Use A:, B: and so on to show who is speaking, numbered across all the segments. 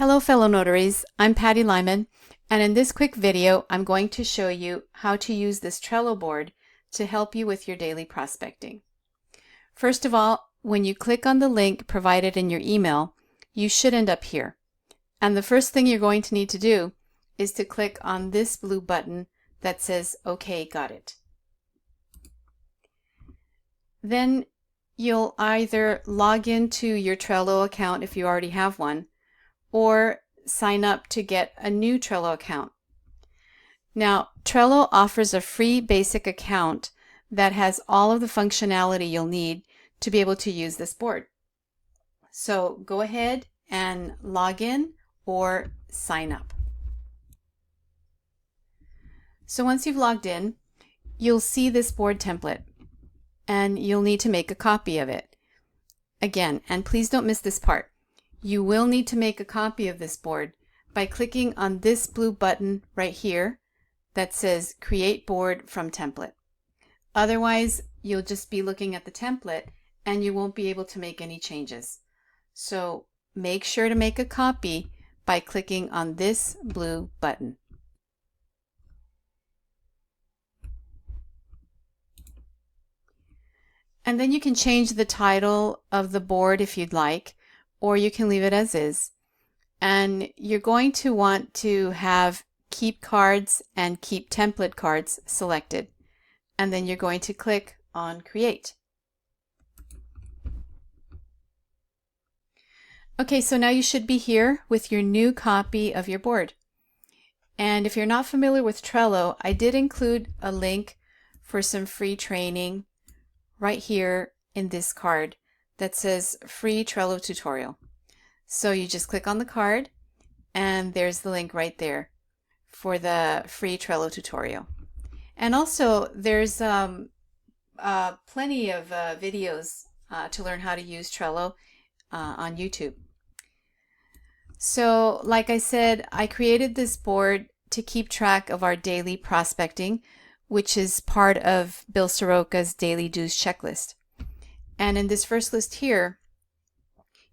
A: Hello fellow notaries, I'm Patty Lyman, and in this quick video I'm going to show you how to use this Trello board to help you with your daily prospecting. First of all, when you click on the link provided in your email, you should end up here. And the first thing you're going to need to do is to click on this blue button that says OK, got it. Then you'll either log into your Trello account if you already have one, or sign up to get a new Trello account. Now, Trello offers a free basic account that has all of the functionality you'll need to be able to use this board. So go ahead and log in or sign up. So once you've logged in, you'll see this board template and you'll need to make a copy of it. Again, and please don't miss this part. You will need to make a copy of this board by clicking on this blue button right here that says Create Board from Template. Otherwise, you'll just be looking at the template and you won't be able to make any changes. So make sure to make a copy by clicking on this blue button. And then you can change the title of the board if you'd like, or you can leave it as is. And you're going to want to have Keep Cards and Keep Template Cards selected. And then you're going to click on Create. Okay, so now you should be here with your new copy of your board. And if you're not familiar with Trello, I did include a link for some free training right here in this card that says free Trello tutorial. So you just click on the card and there's the link right there for the free Trello tutorial. And also there's plenty of videos to learn how to use Trello on YouTube. So like I said, I created this board to keep track of our daily prospecting, which is part of Bill Soroka's daily dues checklist. And in this first list here,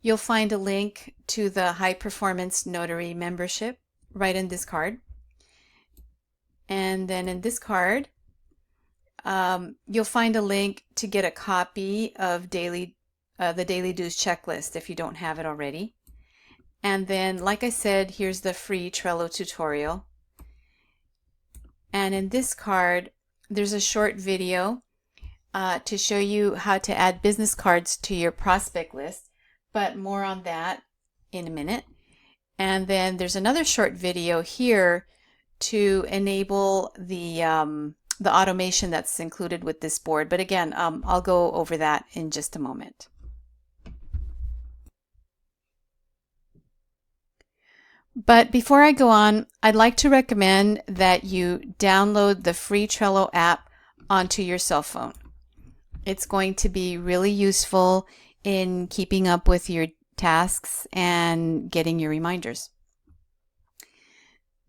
A: you'll find a link to the High Performance Notary membership right in this card. And then in this card, you'll find a link to get a copy of the daily dues checklist if you don't have it already. And then, like I said, here's the free Trello tutorial. And in this card, there's a short video to show you how to add business cards to your prospect list, but more on that in a minute. And then there's another short video here to enable the automation that's included with this board. But again, I'll go over that in just a moment. But before I go on, I'd like to recommend that you download the free Trello app onto your cell phone. It's going to be really useful in keeping up with your tasks and getting your reminders.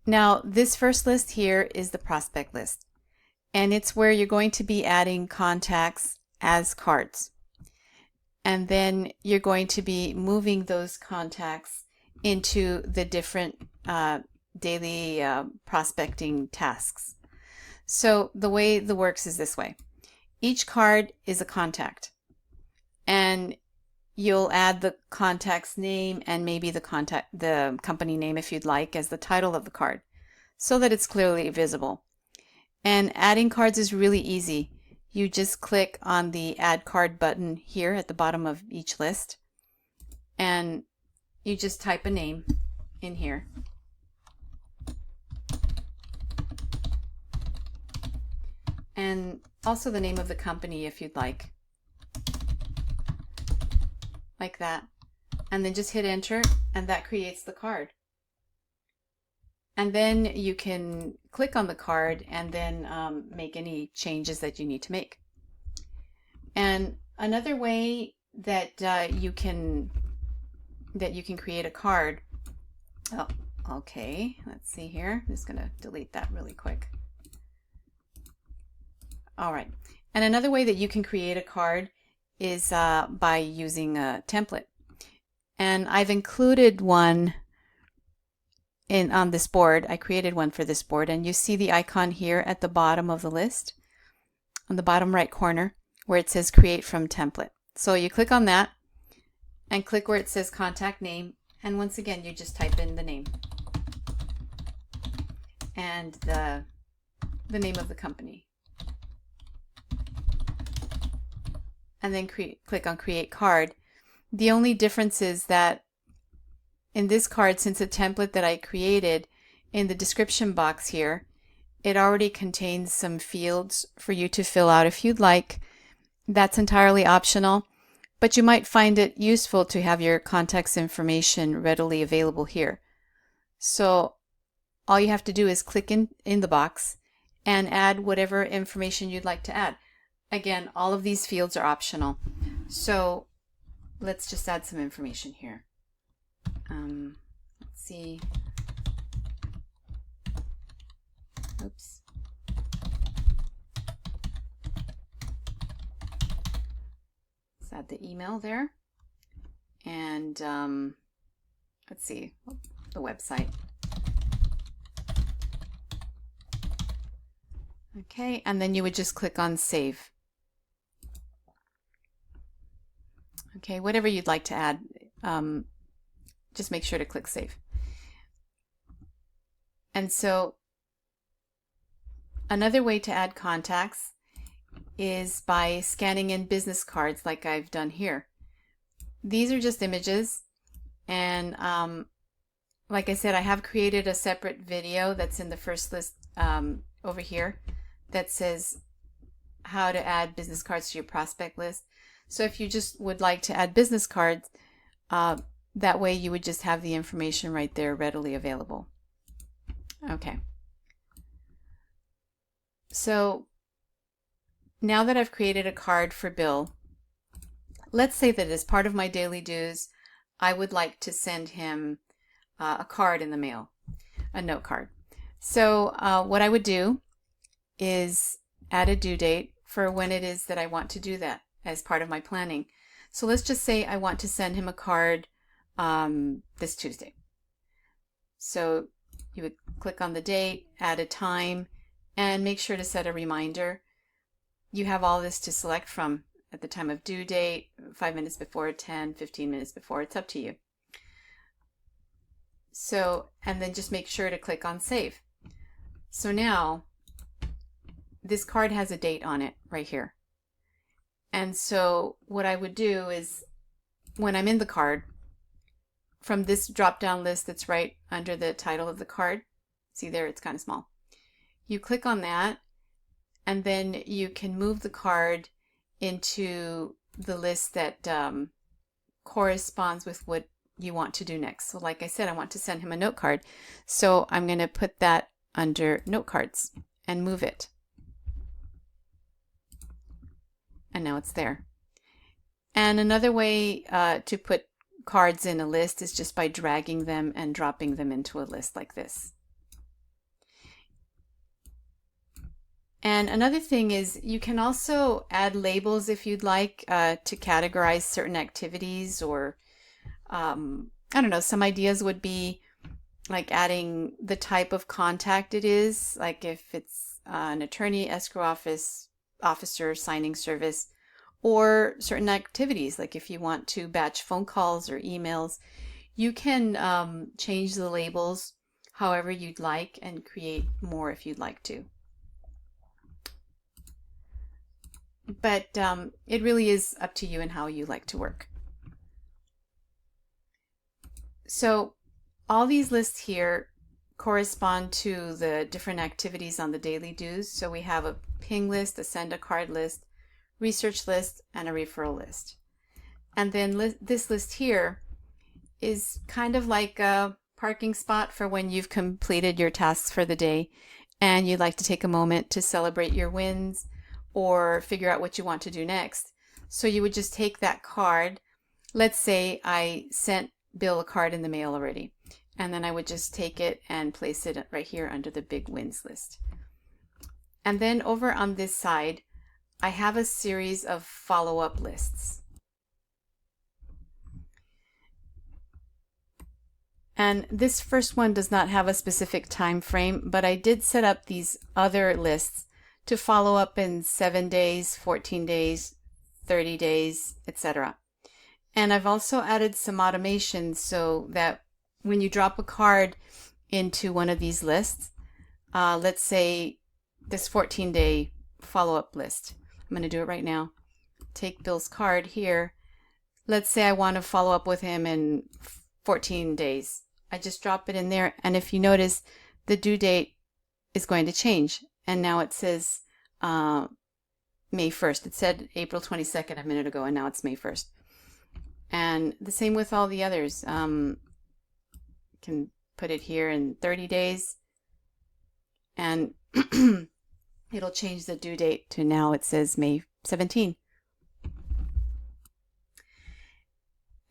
A: Now, this first list here is the prospect list, and it's where you're going to be adding contacts as cards. And then you're going to be moving those contacts into the different daily prospecting tasks. So the way it works is this way. Each card is a contact, and you'll add the contact's name and maybe the company name if you'd like as the title of the card so that it's clearly visible. And adding cards is really easy. You just click on the Add Card button here at the bottom of each list, and you just type a name in here. And also the name of the company if you'd like. Like that. And then just hit enter and that creates the card. And then you can click on the card and then make any changes that you need to make. And another way that you can create a card. Oh, okay. Let's see here. I'm just going to delete that really quick. All right. And another way that you can create a card is by using a template. And I've included one on this board. I created one for this board, and you see the icon here at the bottom of the list, on the bottom right corner, where it says Create from Template. So you click on that and click where it says Contact Name, and once again you just type in the name and the name of the company, and then click on Create Card. The only difference is that in this card, since a template that I created, in the description box here, it already contains some fields for you to fill out if you'd like. That's entirely optional, but you might find it useful to have your contact's information readily available here. So all you have to do is click in the box and add whatever information you'd like to add. Again, all of these fields are optional. So let's just add some information here. Let's see. Oops. Let's add the email there. And let's see, the website. Okay, and then you would just click on Save. Okay, whatever you'd like to add, just make sure to click Save. And so another way to add contacts is by scanning in business cards like I've done here. These are just images, and like I said, I have created a separate video that's in the first list over here that says how to add business cards to your prospect list. So if you just would like to add business cards, that way you would just have the information right there readily available. Okay. So now that I've created a card for Bill, let's say that as part of my daily dues, I would like to send him a card in the mail, a note card. So what I would do is add a due date for when it is that I want to do that as part of my planning. So let's just say I want to send him a card this Tuesday. So you would click on the date, add a time, and make sure to set a reminder. You have all this to select from at the time of due date, 5 minutes before, 10, 15 minutes before, it's up to you. So, and then just make sure to click on Save. So now this card has a date on it right here. And so what I would do is, when I'm in the card, from this drop-down list that's right under the title of the card, see there, it's kind of small. You click on that, and then you can move the card into the list that corresponds with what you want to do next. So like I said, I want to send him a note card. So I'm going to put that under note cards and move it. And now it's there. And another way to put cards in a list is just by dragging them and dropping them into a list like this. And another thing is you can also add labels if you'd like to categorize certain activities, or I don't know, some ideas would be like adding the type of contact it is, like if it's an attorney, escrow officer, signing service, or certain activities, like if you want to batch phone calls or emails, you can change the labels however you'd like and create more if you'd like to. But it really is up to you and how you like to work. So all these lists here correspond to the different activities on the daily dues. So we have a ping list, a send a card list, research list, and a referral list. And then this list here is kind of like a parking spot for when you've completed your tasks for the day and you'd like to take a moment to celebrate your wins or figure out what you want to do next. So you would just take that card. Let's say I sent Bill a card in the mail already, and then I would just take it and place it right here under the big wins list. And then over on this side, I have a series of follow-up lists. And this first one does not have a specific time frame, but I did set up these other lists to follow up in 7 days, 14 days, 30 days, etc. And I've also added some automation so that when you drop a card into one of these lists, let's say this 14-day follow-up list. I'm going to do it right now. Take Bill's card here. Let's say I want to follow up with him in 14 days. I just drop it in there, and if you notice, the due date is going to change. And now it says May 1st. It said April 22nd a minute ago, and now it's May 1st. And the same with all the others. Can put it here in 30 days, and it'll change the due date to now it says May 17.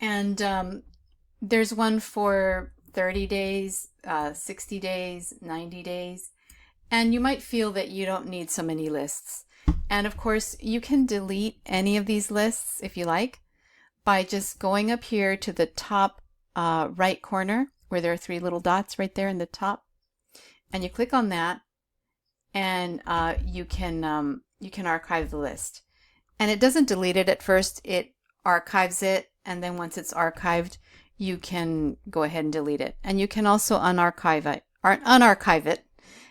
A: And there's one for 30 days, 60 days, 90 days. And you might feel that you don't need so many lists. And of course, you can delete any of these lists if you like by just going up here to the top right corner where there are 3 little dots right there in the top. And you click on that, and you can archive the list. And it doesn't delete it at first, it archives it, and then once it's archived, you can go ahead and delete it. And you can also unarchive it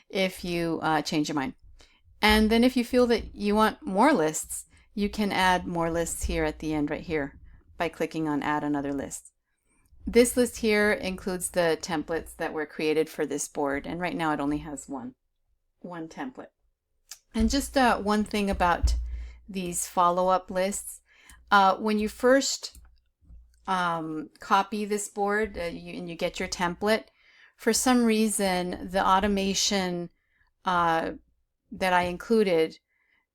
A: if you change your mind. And then if you feel that you want more lists, you can add more lists here at the end right here by clicking on Add Another List. This list here includes the templates that were created for this board, and right now it only has one template. And just one thing about these follow-up lists, when you first copy this board and you get your template, for some reason the automation that I included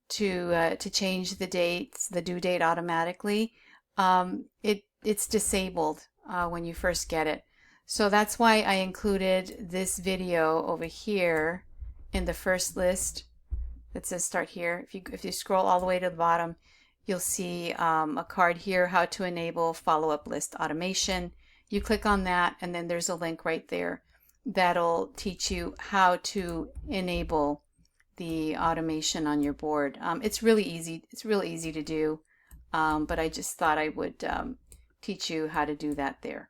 A: to change the dates, the due date automatically, it's disabled when you first get it. So that's why I included this video over here in the first list that says Start Here. If you scroll all the way to the bottom, you'll see a card here, How to Enable Follow-Up List Automation. You click on that, and then there's a link right there that'll teach you how to enable the automation on your board. It's really easy. It's really easy to do, but I just thought I would teach you how to do that there.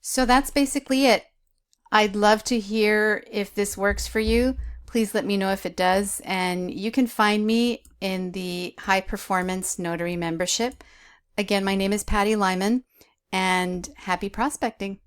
A: So that's basically it. I'd love to hear if this works for you. Please let me know if it does, and you can find me in the High Performance Notary membership. Again, my name is Patty Lyman, and happy prospecting.